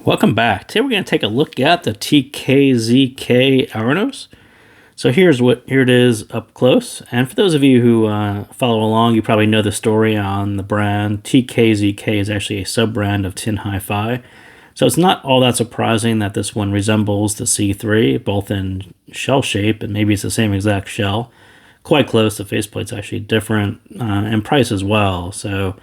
Welcome back. Today we're going to take a look at the TKZK Ouranos. So here it is up close. And for those of you who follow along, you probably know the story on the brand. TKZK is actually a sub-brand of Tin Hi-Fi. So it's not all that surprising that this one resembles the C3, both in shell shape, and maybe it's the same exact shell. Quite close. The faceplate's actually different, and price as well. So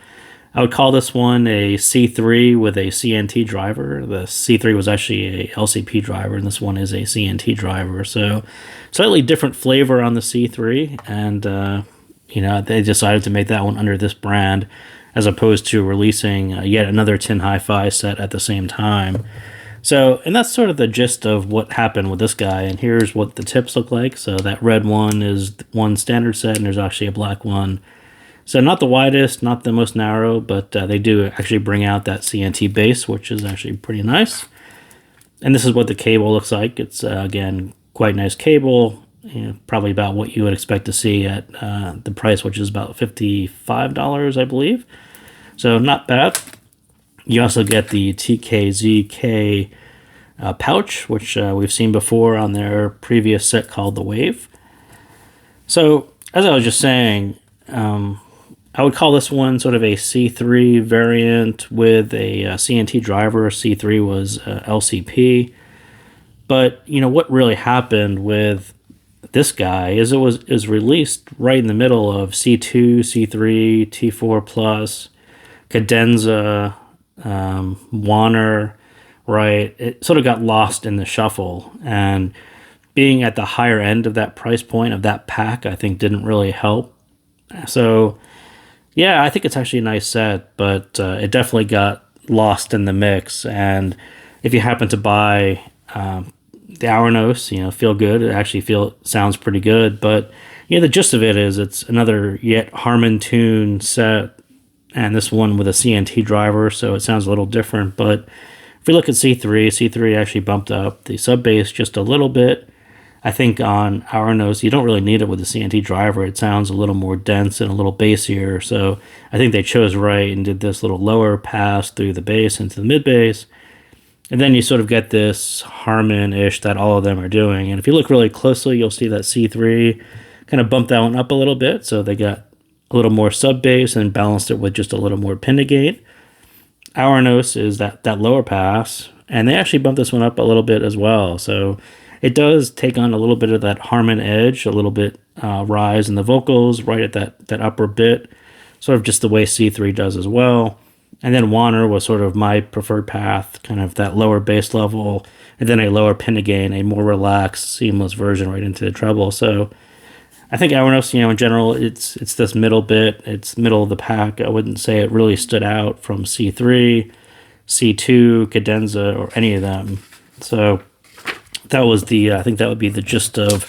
I would call this one a C3 with a CNT driver. The C3 was actually a LCP driver, and this one is a CNT driver. So slightly different flavor on the C3, and they decided to make that one under this brand as opposed to releasing yet another Tin Hi-Fi set at the same time. So, and that's sort of the gist of what happened with this guy, and here's what the tips look like. So that red one is one standard set, and there's actually a black one. So not the widest, not the most narrow, but they do actually bring out that CNT base, which is actually pretty nice. And this is what the cable looks like. It's, again, quite nice cable, probably about what you would expect to see at the price, which is about $55, I believe. So not bad. You also get the TKZK pouch, which we've seen before on their previous set called the Wave. So as I was just saying, I would call this one sort of a C3 variant with a CNT driver. C3 was LCP. But, what really happened with this guy is it was released right in the middle of C2, C3, T4 Plus, Cadenza, Warner, right? It sort of got lost in the shuffle. And being at the higher end of that price point of that pack, I think didn't really help. So yeah, I think it's actually a nice set, but it definitely got lost in the mix. And if you happen to buy the Ouranos, feel good. It actually sounds pretty good. But the gist of it is it's another yet Harman tune set, and this one with a CNT driver, so it sounds a little different. But if we look at C3 actually bumped up the sub bass just a little bit. I think on Ouranos, you don't really need it with the CNT driver. It sounds a little more dense and a little bassier. So I think they chose right and did this little lower pass through the bass into the mid bass. And then you sort of get this Harman-ish that all of them are doing. And if you look really closely, you'll see that C3 kind of bumped that one up a little bit. So they got a little more sub bass and balanced it with just a little more Pendegate. Ouranos is that lower pass. And they actually bumped this one up a little bit as well. So it does take on a little bit of that Harman edge, a little bit rise in the vocals, right at that upper bit, sort of just the way C3 does as well. And then Warner was sort of my preferred path, kind of that lower bass level, and then a lower Pendegate, a more relaxed, seamless version right into the treble. So I think Ouranos, in general, it's this middle bit, it's middle of the pack. I wouldn't say it really stood out from C3, C2, Cadenza, or any of them. So that was I think that would be the gist of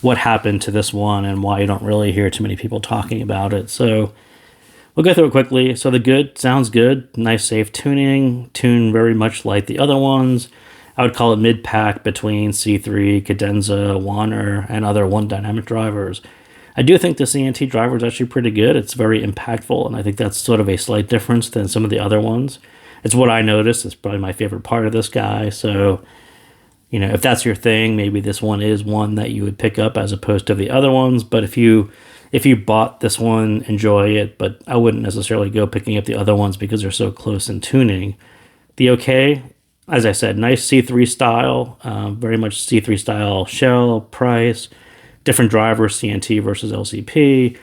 what happened to this one and why you don't really hear too many people talking about it. So we'll go through it quickly. So the good sounds good, nice safe tuning, tune very much like the other ones. I would call it mid-pack between C3, Cadenza, Warner, and other one dynamic drivers. I do think the CNT driver is actually pretty good. It's very impactful, and I think that's sort of a slight difference than some of the other ones. It's what I noticed. It's probably my favorite part of this guy. So if that's your thing, maybe this one is one that you would pick up as opposed to the other ones. But if you bought this one, enjoy it. But I wouldn't necessarily go picking up the other ones because they're so close in tuning. The OK, as I said, nice C3 style, very much C3 style shell, price, different drivers, CNT versus LCP.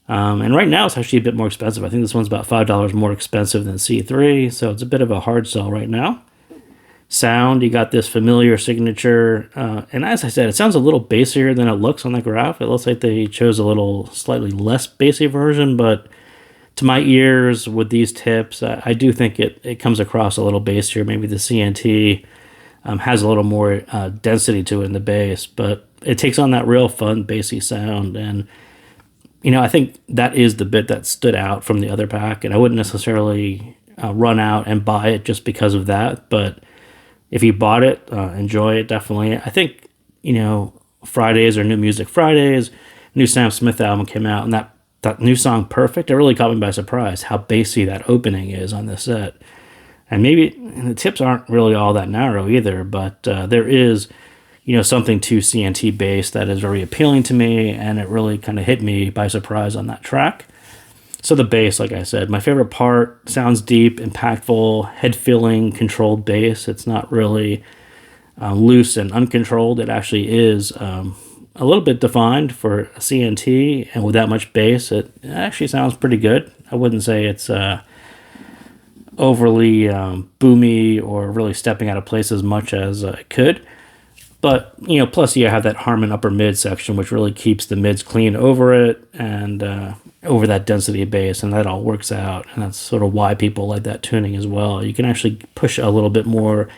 And right now it's actually a bit more expensive. I think this one's about $5 more expensive than C3. So it's a bit of a hard sell right now. Sound, you got this familiar signature, and as I said, it sounds a little bassier than it looks on the graph. It looks like they chose a little slightly less bassy version, but to my ears with these tips, I do think it comes across a little bassier. Maybe the CNT has a little more density to it in the bass, but it takes on that real fun bassy sound. And I think that is the bit that stood out from the other pack, and I wouldn't necessarily run out and buy it just because of that. But if you bought it, enjoy it, definitely. I think, Fridays or New Music Fridays, new Sam Smith album came out, and that new song, Perfect, it really caught me by surprise how bassy that opening is on this set. And maybe the tips aren't really all that narrow either, but there is, something to CNT bass that is very appealing to me, and it really kind of hit me by surprise on that track. So the bass, like I said, my favorite part, sounds deep, impactful, head-filling, controlled bass. It's not really loose and uncontrolled. It actually is a little bit defined for a CNT, and with that much bass, it actually sounds pretty good. I wouldn't say it's overly boomy or really stepping out of place as much as it could. But, plus you have that Harman upper mid section, which really keeps the mids clean over it and over that density of bass, and that all works out. And that's sort of why people like that tuning as well. You can actually push a little bit more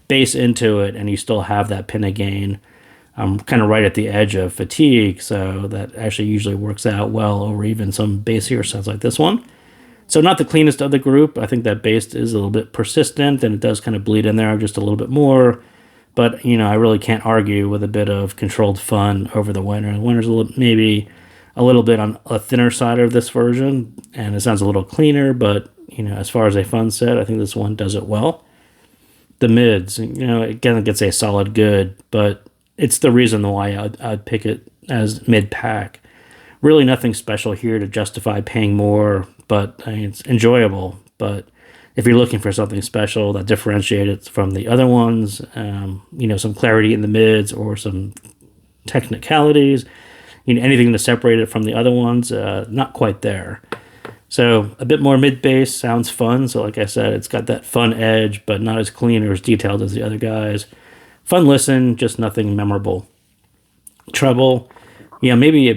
bass into it, and you still have that pinna gain kind of right at the edge of fatigue. So that actually usually works out well over even some bassier sounds like this one. So not the cleanest of the group. I think that bass is a little bit persistent, and it does kind of bleed in there just a little bit more. But, I really can't argue with a bit of controlled fun over the Winter. The Winter's maybe a little bit on a thinner side of this version, and it sounds a little cleaner, but, as far as a fun set, I think this one does it well. The mids, again, it gets a solid good, but it's the reason why I'd pick it as mid-pack. Really nothing special here to justify paying more, but it's enjoyable. But if you're looking for something special that differentiates it from the other ones, some clarity in the mids or some technicalities, anything to separate it from the other ones, not quite there. So a bit more mid-bass sounds fun. So like I said, it's got that fun edge, but not as clean or as detailed as the other guys. Fun listen, just nothing memorable. Treble, maybe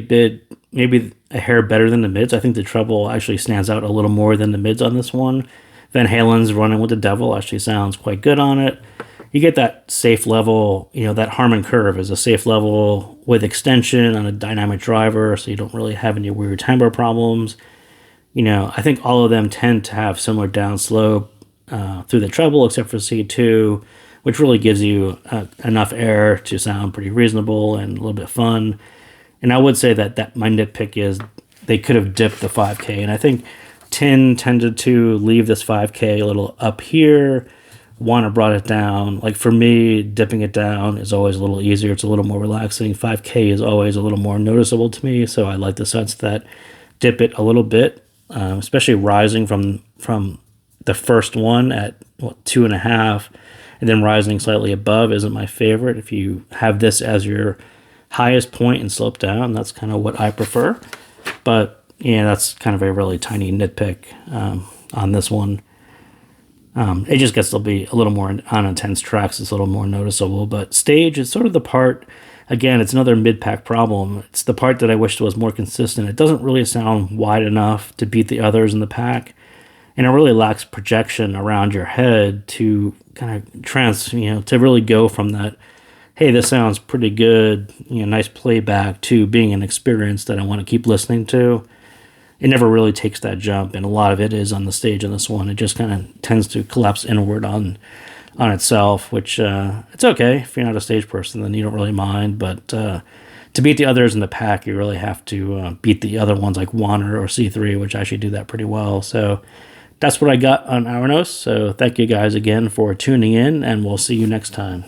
a hair better than the mids. I think the treble actually stands out a little more than the mids on this one. Van Halen's Running with the Devil actually sounds quite good on it. You get that safe level, that Harman curve is a safe level with extension on a dynamic driver, so you don't really have any weird timbre problems. I think all of them tend to have similar downslope through the treble, except for C2, which really gives you enough air to sound pretty reasonable and a little bit fun. And I would say that my nitpick is they could have dipped the 5K, and I think Tin tended to leave this 5K a little up here. Warner brought it down. Like for me, dipping it down is always a little easier. It's a little more relaxing. 5K is always a little more noticeable to me, so I like the sense that dip it a little bit, especially rising from the first one at 2.5, and then rising slightly above isn't my favorite. If you have this as your highest point and slope down, that's kind of what I prefer. But that's kind of a really tiny nitpick on this one. It just gets to be a little more on intense tracks. It's a little more noticeable. But stage is sort of the part, again, it's another mid-pack problem. It's the part that I wish was more consistent. It doesn't really sound wide enough to beat the others in the pack. And it really lacks projection around your head to kind of to really go from that, hey, this sounds pretty good, nice playback, to being an experience that I want to keep listening to. It never really takes that jump, and a lot of it is on the stage in this one. It just kind of tends to collapse inward on itself, which it's okay. If you're not a stage person, then you don't really mind. But to beat the others in the pack, you really have to beat the other ones like Warner or C3, which actually do that pretty well. So that's what I got on Ouranos. So thank you guys again for tuning in, and we'll see you next time.